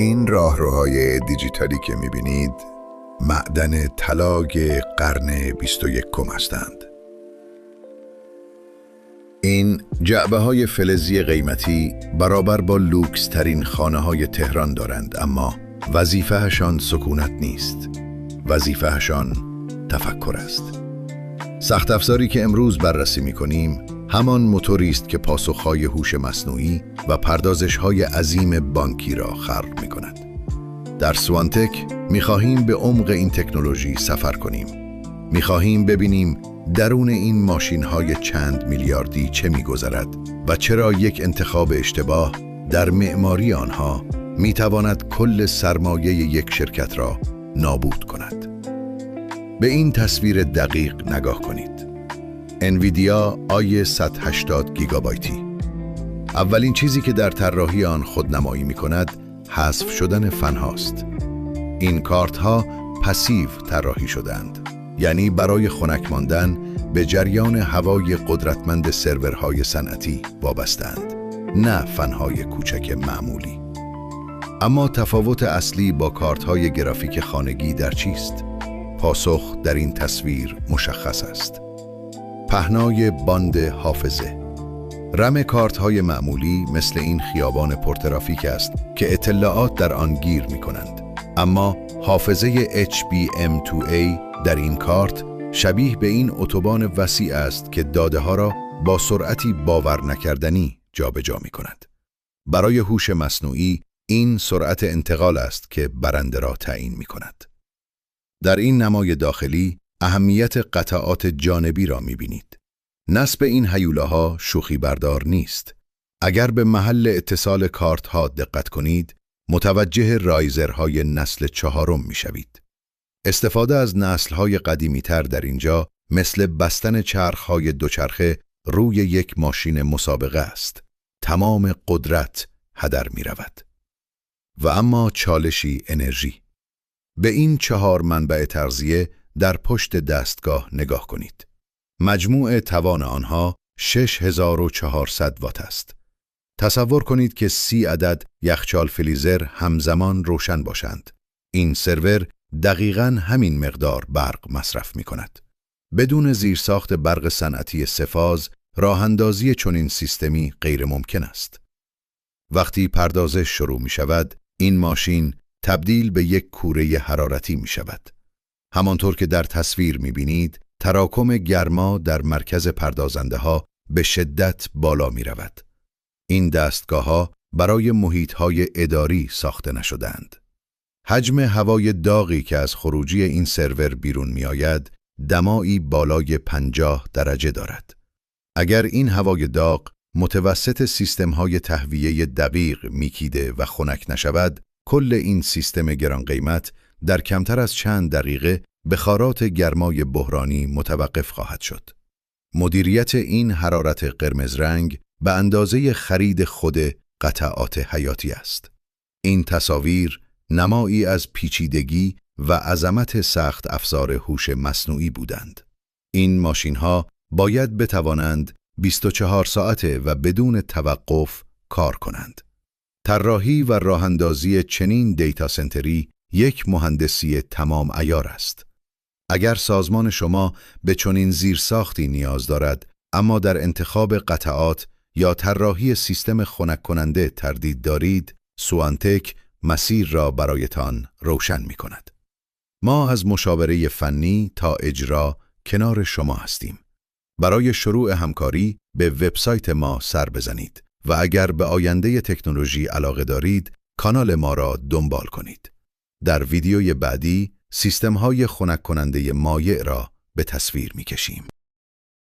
این راهروهای دیجیتالی که می‌بینید معدن طلای قرن 21 هستند. این جعبه‌های فلزی قیمتی برابر با لوکس ترین خانه‌های تهران دارند، اما وظیفه‌شان سکونت نیست. وظیفه‌شان تفکر است. سخت افزاری که امروز بررسی می‌کنیم همان موتوری است که پاسخ‌های هوش مصنوعی و پردازش‌های عظیم بانکی را خلق می‌کند. در سوانتک می‌خواهیم به عمق این تکنولوژی سفر کنیم. می‌خواهیم ببینیم درون این ماشین‌های چند میلیاردی چه می‌گذرد و چرا یک انتخاب اشتباه در معماری آنها می‌تواند کل سرمایه یک شرکت را نابود کند. به این تصویر دقیق نگاه کنید. انویدیا آی 180 گیگابایتی. اولین چیزی که در طراحی آن خودنمایی می‌کند حذف شدن فن‌هاست. این کارت‌ها پسیو طراحی شده‌اند، یعنی برای خنک ماندن به جریان هوای قدرتمند سرورهای صنعتی وابسته‌اند، نه فن‌های کوچک معمولی. اما تفاوت اصلی با کارت‌های گرافیک خانگی در چیست؟ پاسخ در این تصویر مشخص است. پهنای باند حافظه. رم کارت‌های معمولی مثل این خیابان پرترافیک است که اطلاعات در آن گیر می‌کنند، اما حافظه HBM2A در این کارت شبیه به این اتوبان وسیع است که داده‌ها را با سرعتی باور نکردنی جابجا می‌کند. برای هوش مصنوعی این سرعت انتقال است که برنده را تعیین می‌کند. در این نمای داخلی اهمیت قطعات جانبی را می‌بینید. نصب این هیولاها شوخی بردار نیست. اگر به محل اتصال کارت‌ها دقت کنید، متوجه رایزرهای نسل 4 می‌شوید. استفاده از نسل‌های قدیمی‌تر در اینجا مثل بستن چرخ‌های دوچرخه روی یک ماشین مسابقه است. تمام قدرت هدر می‌رود. و اما چالشی انرژی. به این 4 منبع تغذیه در پشت دستگاه نگاه کنید. مجموع توان آنها 6400 وات است. تصور کنید که 30 عدد یخچال فریزر همزمان روشن باشند. این سرور دقیقاً همین مقدار برق مصرف می کند. بدون زیرساخت برق صنعتی سه‌فاز، راه‌اندازی چنین سیستمی غیر ممکن است. وقتی پردازش شروع می شود، این ماشین تبدیل به یک کوره حرارتی می شود. همانطور که در تصویر می بینید، تراکم گرما در مرکز پردازنده ها به شدت بالا می رود. این دستگاه ها برای محیط های اداری ساخته نشدند. حجم هوای داغی که از خروجی این سرور بیرون می آید، دمایی بالای 50 درجه دارد. اگر این هوای داغ متوسط سیستم های تهویه دقیق میکیده و خنک نشود، کل این سیستم گران قیمت در کمتر از چند دقیقه بخارات گرمای بحرانی متوقف خواهد شد. مدیریت این حرارت قرمز رنگ به اندازه خرید خود قطعات حیاتی است. این تصاویر نمایی از پیچیدگی و عظمت سخت افزار هوش مصنوعی بودند. این ماشین‌ها باید بتوانند 24 ساعته و بدون توقف کار کنند. طراحی و راه‌اندازی چنین دیتا سنتری یک مهندسی تمام عیار است. اگر سازمان شما به چنین زیرساختی نیاز دارد، اما در انتخاب قطعات یا طراحی سیستم خنک کننده تردید دارید، سوانتک مسیر را برایتان روشن می کند. ما از مشاوره فنی تا اجرا کنار شما هستیم. برای شروع همکاری به وبسایت ما سر بزنید و اگر به آینده تکنولوژی علاقه دارید، کانال ما را دنبال کنید. در ویدیوی بعدی سیستم‌های خنک کننده مایع را به تصویر می‌کشیم.